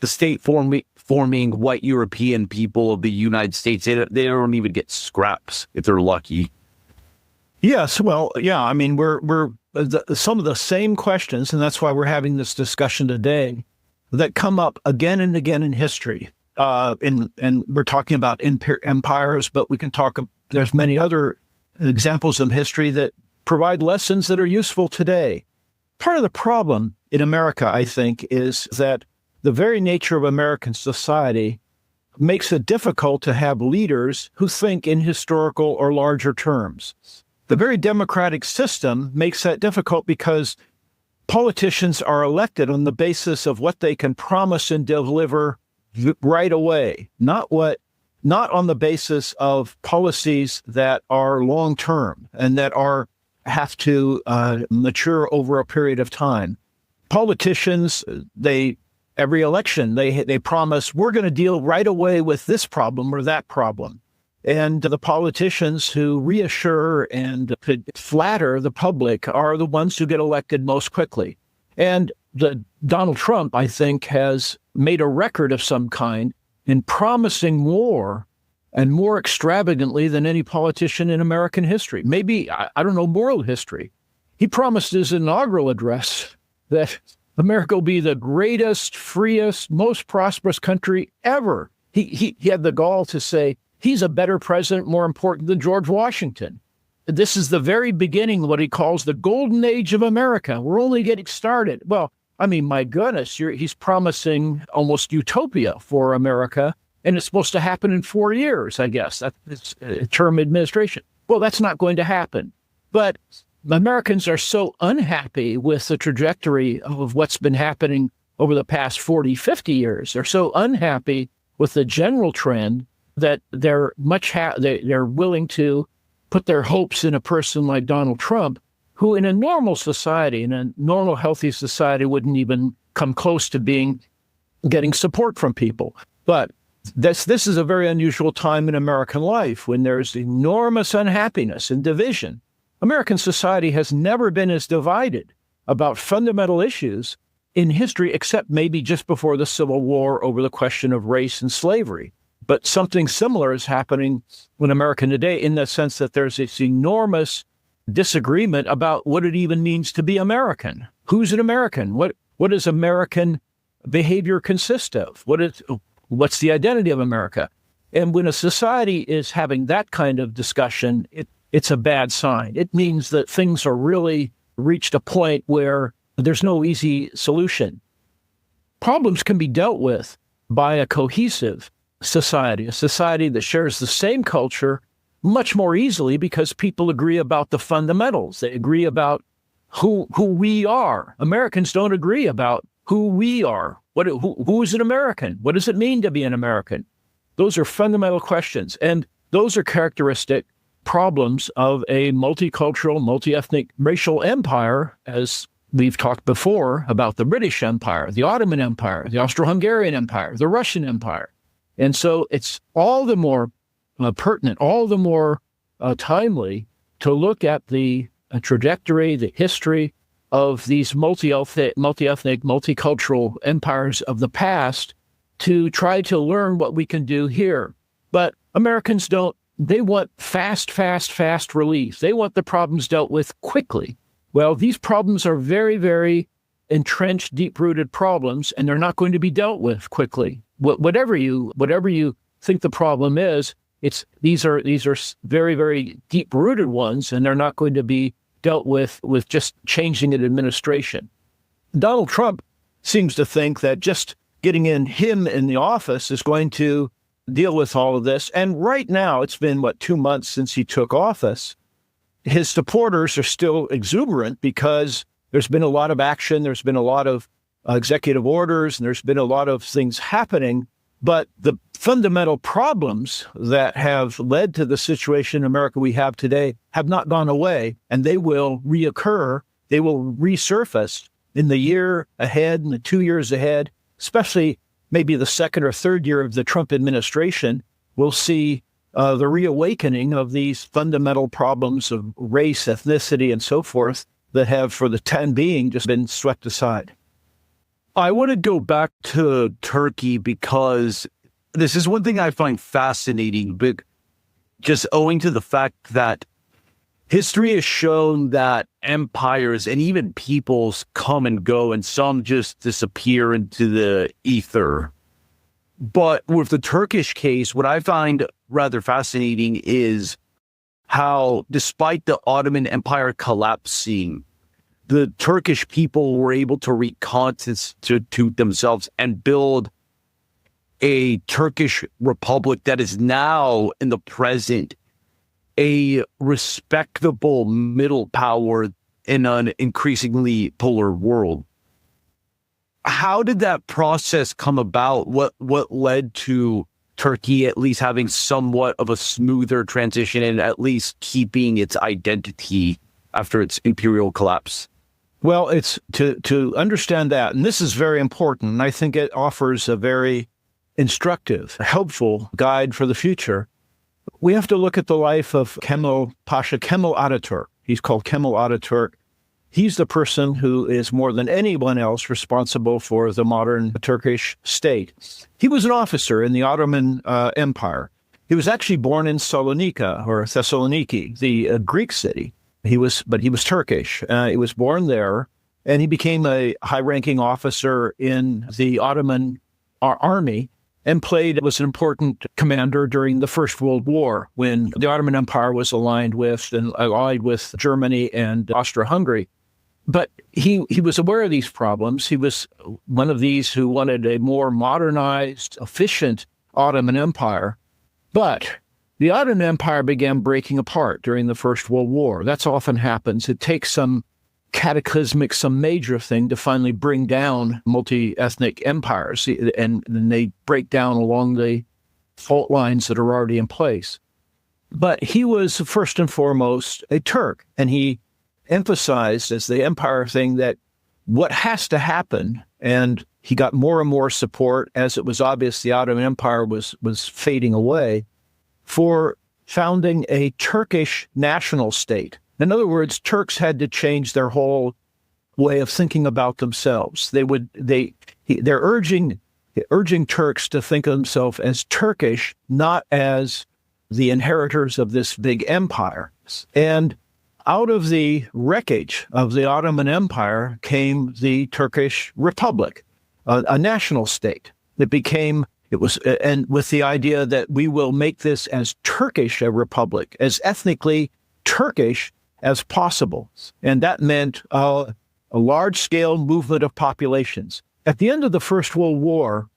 state forming white European people of the United States. They don't even get scraps if they're lucky. Yes, well, yeah. I mean, we're some of the same questions, and that's why we're having this discussion today, that come up again and again in history. And we're talking about empires, but we can talk. There's many other examples of history that provide lessons that are useful today. Part of the problem in America, I think, is that the very nature of American society makes it difficult to have leaders who think in historical or larger terms. The very democratic system makes that difficult because politicians are elected on the basis of what they can promise and deliver right away, not on the basis of policies that are long-term and that have to mature over a period of time. Politicians, every election, they promise, we're going to deal right away with this problem or that problem. And the politicians who reassure and flatter the public are the ones who get elected most quickly. And Donald Trump, I think, has made a record of some kind in promising more and more extravagantly than any politician in American history. Maybe, I don't know, world history. He promised his inaugural address that America will be the greatest, freest, most prosperous country ever. He had the gall to say he's a better president, more important than George Washington. This is the very beginning of what he calls the golden age of America. We're only getting started. Well, I mean, my goodness, he's promising almost utopia for America, and it's supposed to happen in 4 years, I guess. That's a term administration. Well, that's not going to happen. But Americans are so unhappy with the trajectory of what's been happening over the past 40, 50 years. They're so unhappy with the general trend that they're they're willing to put their hopes in a person like Donald Trump, who in a normal society, in a normal, healthy society, wouldn't even come close to getting support from people. But this is a very unusual time in American life when there's enormous unhappiness and division. American society has never been as divided about fundamental issues in history, except maybe just before the Civil War over the question of race and slavery. But something similar is happening in America today in the sense that there's this enormous disagreement about what it even means to be American. Who's an American? What does American behavior consist of? What's the identity of America? And when a society is having that kind of discussion, it's a bad sign. It means that things are really reached a point where there's no easy solution. Problems can be dealt with by a cohesive society, a society that shares the same culture much more easily because people agree about the fundamentals. They agree about who we are. Americans don't agree about who we are. Who is an American? What does it mean to be an American? Those are fundamental questions, and those are characteristic problems of a multicultural, multi-ethnic racial empire, as we've talked before about the British Empire, the Ottoman Empire, the Austro-Hungarian Empire, the Russian Empire. And so it's all the more pertinent, all the more timely to look at the trajectory, the history of these multi-ethnic, multicultural empires of the past to try to learn what we can do here. But Americans don't. They want fast relief. They want the problems dealt with quickly. Well, these problems are very, very entrenched, deep-rooted problems, and they're not going to be dealt with quickly. Whatever you think the problem is, these are very, very deep-rooted ones, and they're not going to be dealt with just changing an administration. Donald Trump seems to think that just getting him in the office is going to deal with all of this. And right now, it's been, 2 months since he took office. His supporters are still exuberant because there's been a lot of action. There's been a lot of executive orders, and there's been a lot of things happening. But the fundamental problems that have led to the situation in America we have today have not gone away, and they will reoccur. They will resurface in the year ahead and the 2 years ahead, especially maybe the second or third year of the Trump administration. We'll see the reawakening of these fundamental problems of race, ethnicity, and so forth that have, for the time being, just been swept aside. I want to go back to Turkey because this is one thing I find fascinating, but just owing to the fact that history has shown that empires and even peoples come and go, and some just disappear into the ether. But with the Turkish case, what I find rather fascinating is how, despite the Ottoman Empire collapsing, the Turkish people were able to reconstitute themselves and build a Turkish republic that is now, in the present, a respectable middle power in an increasingly polar world. How did that process come about? What led to Turkey at least having somewhat of a smoother transition and at least keeping its identity after its imperial collapse? Well, it's to understand that, and this is very important, and I think it offers a very instructive, helpful guide for the future. We have to look at the life of Kemal Ataturk. He's called Kemal Ataturk. He's the person who is more than anyone else responsible for the modern Turkish state. He was an officer in the Ottoman Empire. He was actually born in Salonika, or Thessaloniki, the Greek city. But he was Turkish. He was born there, and he became a high-ranking officer in the Ottoman army and was an important commander during the First World War when the Ottoman Empire was allied with Germany and Austro-Hungary. But he was aware of these problems. He was one of these who wanted a more modernized, efficient Ottoman Empire. But the Ottoman Empire began breaking apart during the First World War. That's often happens. It takes some cataclysmic, some major thing to finally bring down multi-ethnic empires, and they break down along the fault lines that are already in place. But he was first and foremost a Turk, and he emphasized as the empire thing that what has to happen, and he got more and more support as it was obvious the Ottoman Empire was fading away, for founding a Turkish national state. In other words, Turks had to change their whole way of thinking about themselves. They're urging Turks to think of themselves as Turkish, not as the inheritors of this big empire. And out of the wreckage of the Ottoman Empire came the Turkish Republic, a national state that and with the idea that we will make this as Turkish a republic, as ethnically Turkish as possible. And that meant a large-scale movement of populations. At the end of the First World War,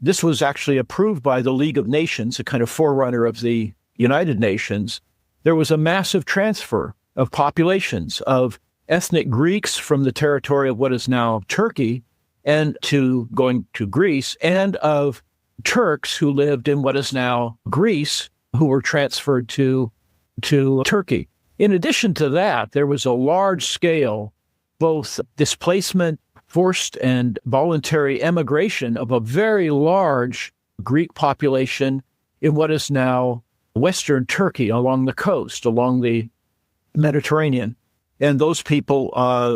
this was actually approved by the League of Nations, a kind of forerunner of the United Nations. There was a massive transfer of populations of ethnic Greeks from the territory of what is now Turkey and going to Greece, and of Turks who lived in what is now Greece, who were transferred to Turkey. In addition to that, there was a large-scale both displacement, forced and voluntary emigration of a very large Greek population in what is now Western Turkey, along the coast, along the Mediterranean. And those people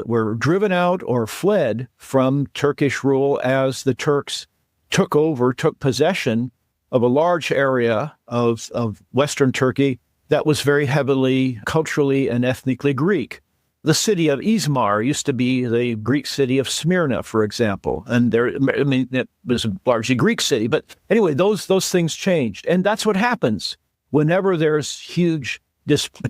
were driven out or fled from Turkish rule as the Turks took possession of a large area of Western Turkey that was very heavily culturally and ethnically Greek. The city of Izmir used to be the Greek city of Smyrna, for example. And it was a largely Greek city. But anyway, those things changed. And that's what happens whenever there's huge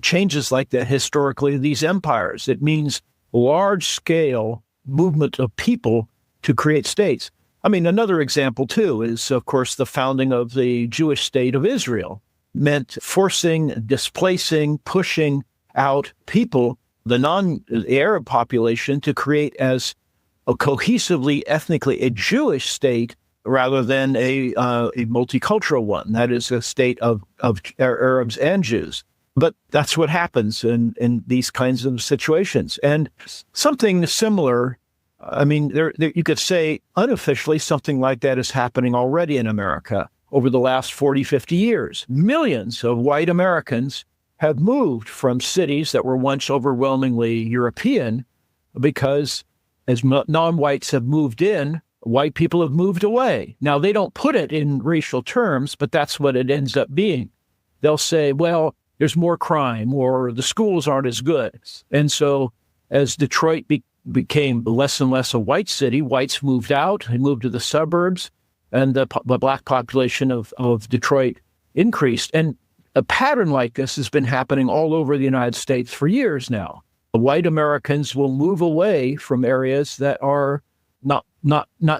changes like that historically in these empires. It means large-scale movement of people to create states. I mean, another example, too, is, of course, the founding of the Jewish state of Israel. Meant forcing, displacing, pushing out people, the Arab population, to create as a cohesively, ethnically, a Jewish state rather than a multicultural one. That is a state of Arabs and Jews. But that's what happens in these kinds of situations. And something similar, I mean, you could say unofficially something like that is happening already in America. Over the last 40, 50 years, millions of white Americans have moved from cities that were once overwhelmingly European because as non-whites have moved in, white people have moved away. Now, they don't put it in racial terms, but that's what it ends up being. They'll say, well, there's more crime or the schools aren't as good. And so as Detroit became less and less a white city, whites moved out and moved to the suburbs, and the black population of Detroit increased. And a pattern like this has been happening all over the United States for years now. White Americans will move away from areas that are not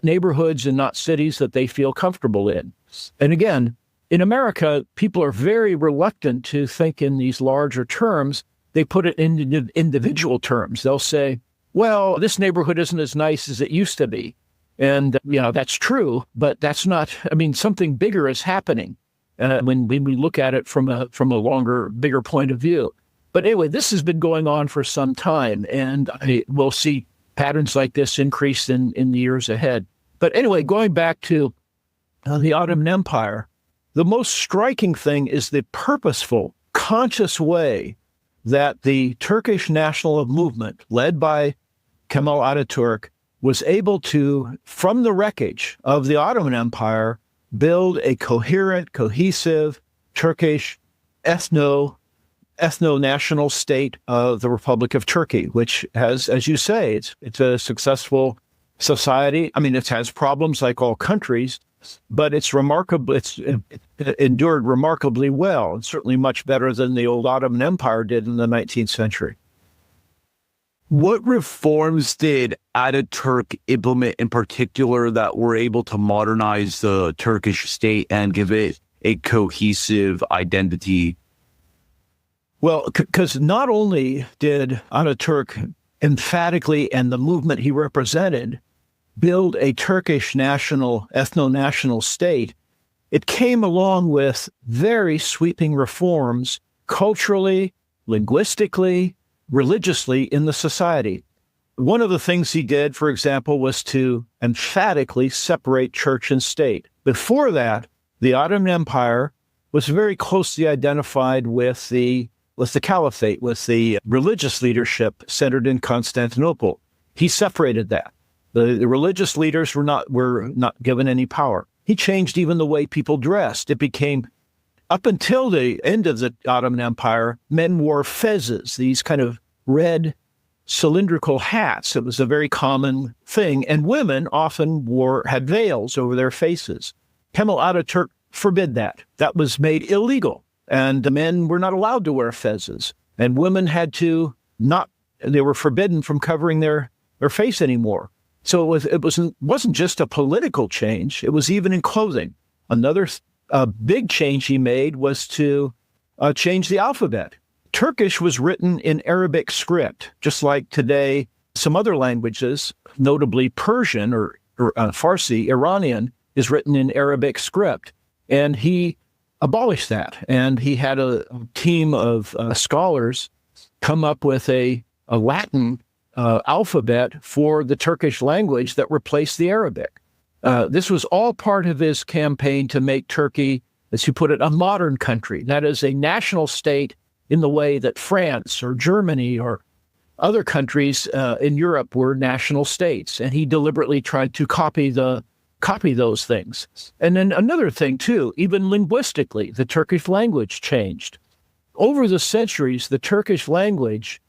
neighborhoods and not cities that they feel comfortable in. And again, in America, people are very reluctant to think in these larger terms. They put it in individual terms. They'll say, well, this neighborhood isn't as nice as it used to be. And, that's true, but that's not, something bigger is happening when we look at it from a longer, bigger point of view. But anyway, this has been going on for some time, and we'll see patterns like this increase in the years ahead. But anyway, going back to the Ottoman Empire, the most striking thing is the purposeful, conscious way that the Turkish national movement, led by Kemal Ataturk, was able to, from the wreckage of the Ottoman Empire, build a coherent, cohesive Turkish ethno-national state of the Republic of Turkey, which has, as you say, it's a successful society. I mean, it has problems like all countries, but it's remarkable. It endured remarkably well, and certainly much better than the old Ottoman Empire did in the 19th century. What reforms did Ataturk implement in particular that were able to modernize the Turkish state and give it a cohesive identity? Well, because not only did Ataturk emphatically, and the movement he represented, build a Turkish ethno-national state, it came along with very sweeping reforms culturally, linguistically, religiously in the society. One of the things he did, for example, was to emphatically separate church and state. Before that, the Ottoman Empire was very closely identified with the caliphate, with the religious leadership centered in Constantinople. He separated that. The religious leaders were not given any power. He changed even the way people dressed. It became, up until the end of the Ottoman Empire, men wore fezzes, these kind of red cylindrical hats. It was a very common thing. And women often had veils over their faces. Kemal Ataturk forbid that. That was made illegal. And the men were not allowed to wear fezzes. And women they were forbidden from covering their face anymore. So it wasn't just a political change. It was even in clothing. Another big change he made was to change the alphabet. Turkish was written in Arabic script, just like today some other languages, notably Persian or Farsi, Iranian, is written in Arabic script. And he abolished that. And he had a team of scholars come up with a Latin alphabet for the Turkish language that replaced the Arabic. This was all part of his campaign to make Turkey, as you put it, a modern country. That is, a national state in the way that France or Germany or other countries in Europe were national states. And he deliberately tried to copy those things. And then another thing, too, even linguistically, the Turkish language changed. Over the centuries, the Turkish language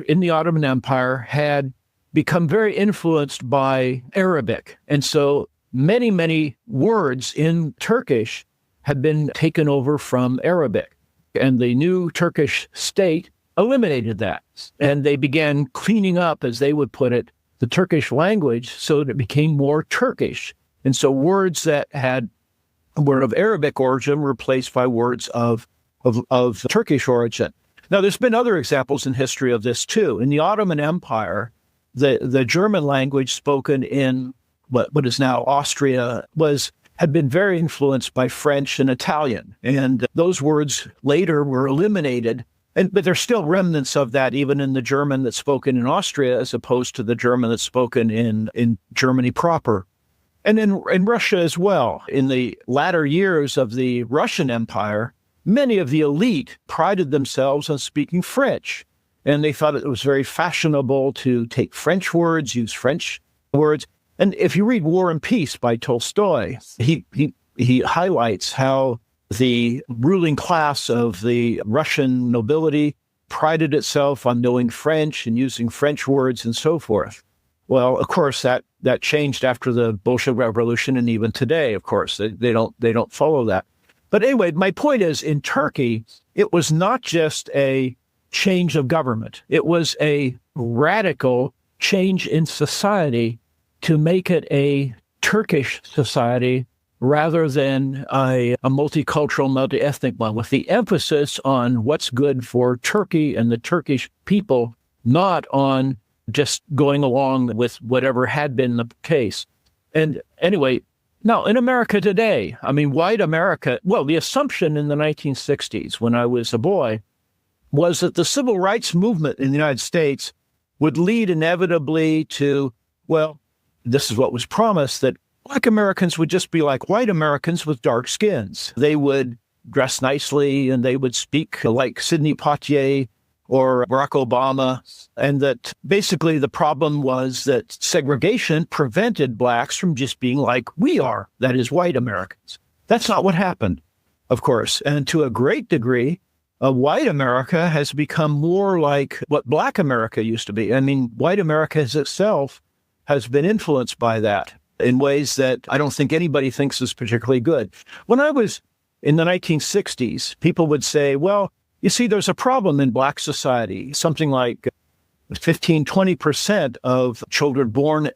in the Ottoman Empire had become very influenced by Arabic. And so many, many words in Turkish had been taken over from Arabic. And the new Turkish state eliminated that. And they began cleaning up, as they would put it, the Turkish language so that it became more Turkish. And so words that were of Arabic origin were replaced by words of Turkish origin. Now, there's been other examples in history of this, too. In the Ottoman Empire, the German language spoken in what is now Austria had been very influenced by French and Italian. And those words later were eliminated. But there's still remnants of that even in the German that's spoken in Austria as opposed to the German that's spoken in Germany proper. And in Russia as well. In the latter years of the Russian Empire, many of the elite prided themselves on speaking French, and they thought it was very fashionable to take French words, use French words. And if you read War and Peace by Tolstoy, he highlights how the ruling class of the Russian nobility prided itself on knowing French and using French words and so forth. Well, of course, that changed after the Bolshevik Revolution, and even today, of course, they don't follow that. But anyway, my point is, in Turkey, it was not just a change of government. It was a radical change in society to make it a Turkish society rather than a multicultural, multi-ethnic one, with the emphasis on what's good for Turkey and the Turkish people, not on just going along with whatever had been the case. And anyway, now, in America today, I mean, white America, well, the assumption in the 1960s when I was a boy was that the civil rights movement in the United States would lead inevitably to, well, this is what was promised, that Black Americans would just be like white Americans with dark skins. They would dress nicely and they would speak like Sidney Poitier or Barack Obama, and that basically the problem was that segregation prevented Blacks from just being like we are, that is, white Americans. That's not what happened, of course. And to a great degree, white America has become more like what Black America used to be. I mean, white America itself has been influenced by that in ways that I don't think anybody thinks is particularly good. When I was in the 1960s, people would say, well, you see, there's a problem in Black society. Something like 15, 20% of children born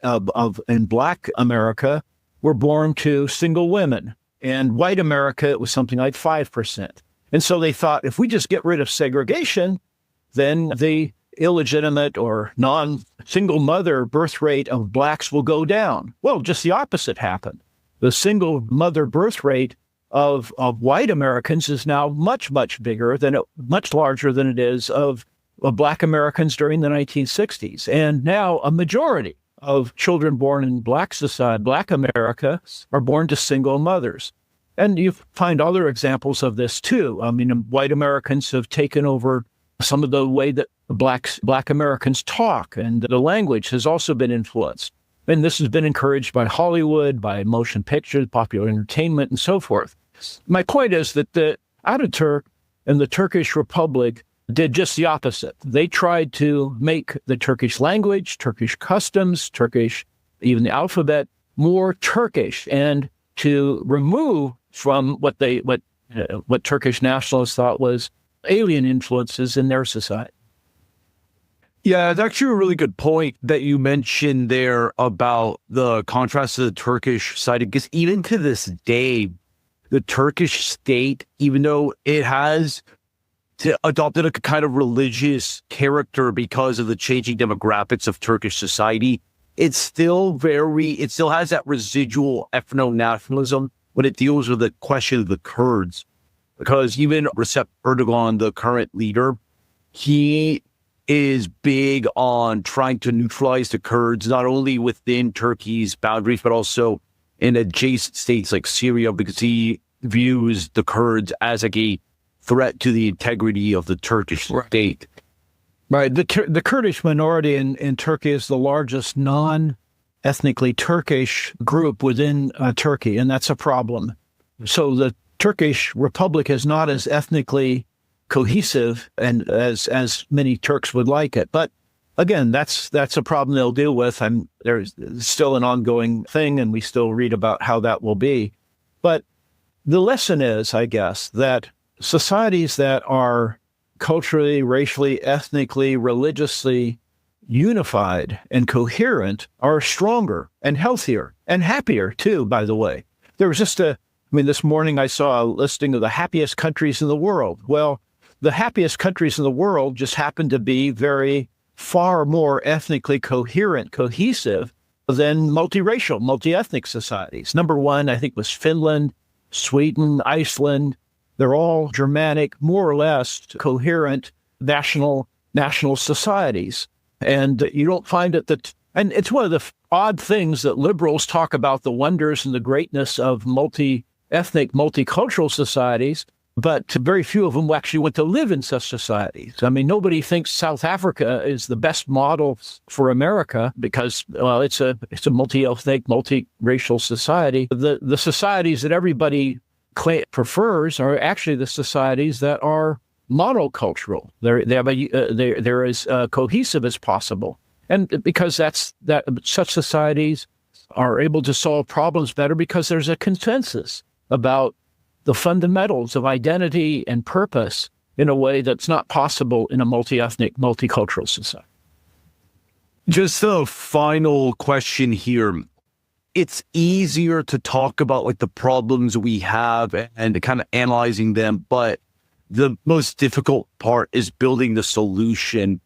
in Black America were born to single women. And white America, it was something like 5%. And so they thought, if we just get rid of segregation, then the illegitimate or non-single mother birth rate of Blacks will go down. Well, just the opposite happened. The single mother birth rate of white Americans is now much, much bigger much larger than it is of Black Americans during the 1960s. And now a majority of children born in Black society, Black America, are born to single mothers. And you find other examples of this too. I mean, white Americans have taken over some of the way that Black Americans talk, and the language has also been influenced. And this has been encouraged by Hollywood, by motion pictures, popular entertainment, and so forth. My point is that the Ataturk and the Turkish Republic did just the opposite. They tried to make the Turkish language, Turkish customs, even the alphabet, more Turkish, and to remove from what Turkish nationalists thought was alien influences in their society. Yeah, it's actually a really good point that you mentioned there about the contrast to the Turkish side, because even to this day, the Turkish state, even though it has adopted a kind of religious character because of the changing demographics of Turkish society, it still has that residual ethno-nationalism when it deals with the question of the Kurds. Because even Recep Erdogan, the current leader, he is big on trying to neutralize the Kurds, not only within Turkey's boundaries, but also in adjacent states like Syria, because he views the Kurds as like a threat to the integrity of the Turkish state. Right. The Kurdish minority in Turkey is the largest non-ethnically Turkish group within Turkey, and that's a problem. So the Turkish Republic is not as ethnically cohesive and as many Turks would like it. But again, that's a problem they'll deal with. And there's still an ongoing thing, and we still read about how that will be. But the lesson is, I guess, that societies that are culturally, racially, ethnically, religiously unified and coherent are stronger and healthier and happier too, by the way. There was just this morning I saw a listing of the happiest countries in the world. Well, the happiest countries in the world just happen to be far more ethnically coherent, cohesive than multiracial, multi-ethnic societies. Number one, I think, was Finland, Sweden, Iceland. They're all Germanic, more or less coherent national societies. And you don't find it and it's one of the odd things that liberals talk about, the wonders and the greatness of multi-ethnic, multicultural societies, but very few of them actually went to live in such societies. I mean, nobody thinks South Africa is the best model for America because, well, it's a multi-ethnic, multiracial society. The societies that everybody prefers are actually the societies that are monocultural. They're as cohesive as possible. And because such societies are able to solve problems better because there's a consensus about the fundamentals of identity and purpose in a way that's not possible in a multi-ethnic, multicultural society. Just a final question here. It's easier to talk about like the problems we have and kind of analyzing them, but the most difficult part is building the solution.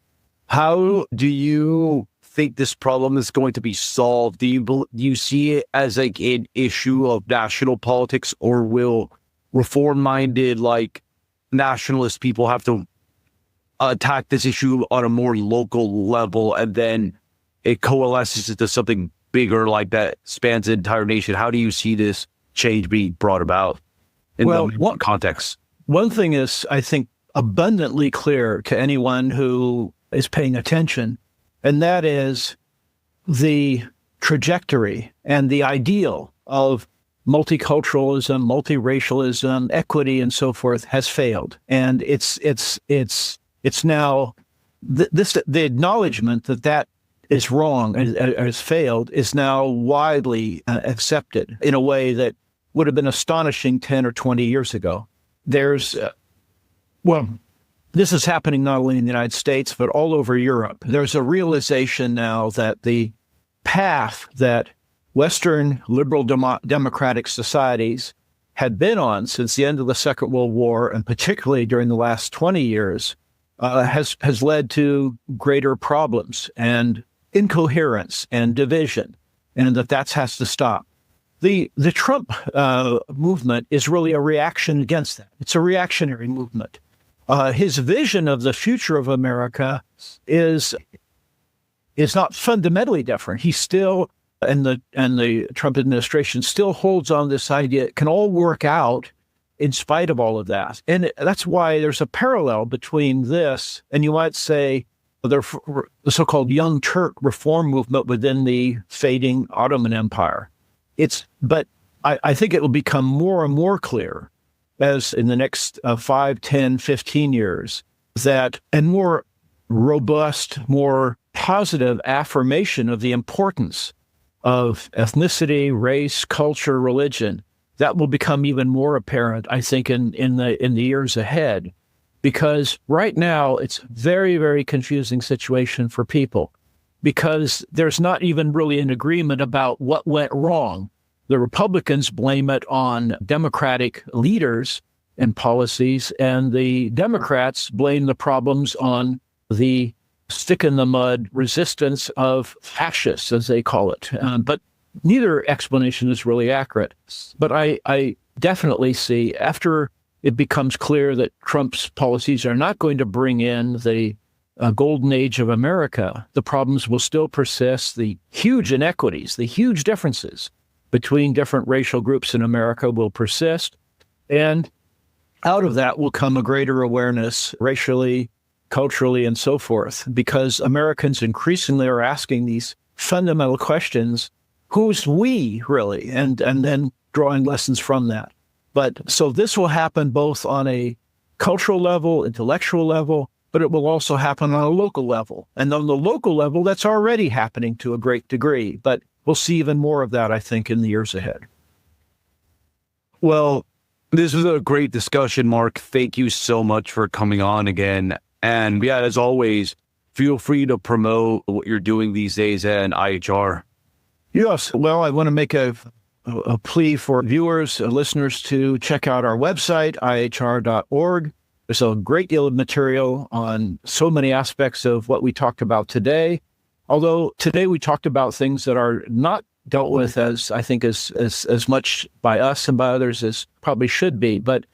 How do you think this problem is going to be solved? Do you see it as like an issue of national politics, or will reform-minded, like nationalist people have to attack this issue on a more local level and then it coalesces into something bigger like that spans the entire nation? How do you see this change being brought about in the context? One thing is, I think, abundantly clear to anyone who is paying attention, and that is the trajectory and the ideal of multiculturalism, multiracialism, equity, and so forth has failed. And it's now the acknowledgement that is wrong and has failed is now widely accepted in a way that would have been astonishing 10 or 20 years ago. This is happening not only in the United States, but all over Europe. There's a realization now that the path that Western liberal democratic societies had been on since the end of the Second World War, and particularly during the last 20 years, has led to greater problems and incoherence and division, and that has to stop. The Trump movement is really a reaction against that. It's a reactionary movement. His vision of the future of America is not fundamentally different. He still, and the Trump administration still holds on this idea it can all work out in spite of all of that. And that's why there's a parallel between this and, you might say, the so-called Young Turk reform movement within the fading Ottoman Empire. But I think it will become more and more clear as in the next 5, 10, 15 years that a more robust, more positive affirmation of the importance of ethnicity, race, culture, religion, that will become even more apparent, I think, in the years ahead. Because right now it's very, very confusing situation for people because there's not even really an agreement about what went wrong. The Republicans blame it on Democratic leaders and policies, and the Democrats blame the problems on the stick-in-the-mud resistance of fascists, as they call it. But neither explanation is really accurate. But I definitely see, after it becomes clear that Trump's policies are not going to bring in the golden age of America, the problems will still persist. The huge inequities, the huge differences between different racial groups in America will persist. And out of that will come a greater awareness racially, culturally, and so forth, because Americans increasingly are asking these fundamental questions, who's we really? And then drawing lessons from that. But so this will happen both on a cultural level, intellectual level, but it will also happen on a local level. And on the local level, that's already happening to a great degree. But we'll see even more of that, I think, in the years ahead. Well, this was a great discussion, Mark. Thank you so much for coming on again. And yeah, as always, feel free to promote what you're doing these days at IHR. Yes. Well, I want to make a plea for viewers, listeners to check out our website, ihr.org. There's a great deal of material on so many aspects of what we talked about today. Although today we talked about things that are not dealt with as much by us and by others as probably should be. But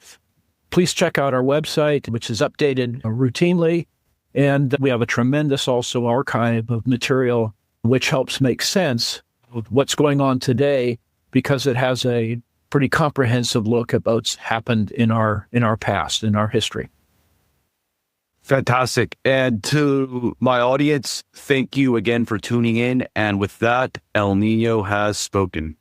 please check out our website, which is updated routinely. And we have a tremendous also archive of material which helps make sense of what's going on today, because it has a pretty comprehensive look at what's happened in our past, in our history. Fantastic. And to my audience, thank you again for tuning in. And with that, El Niño has spoken.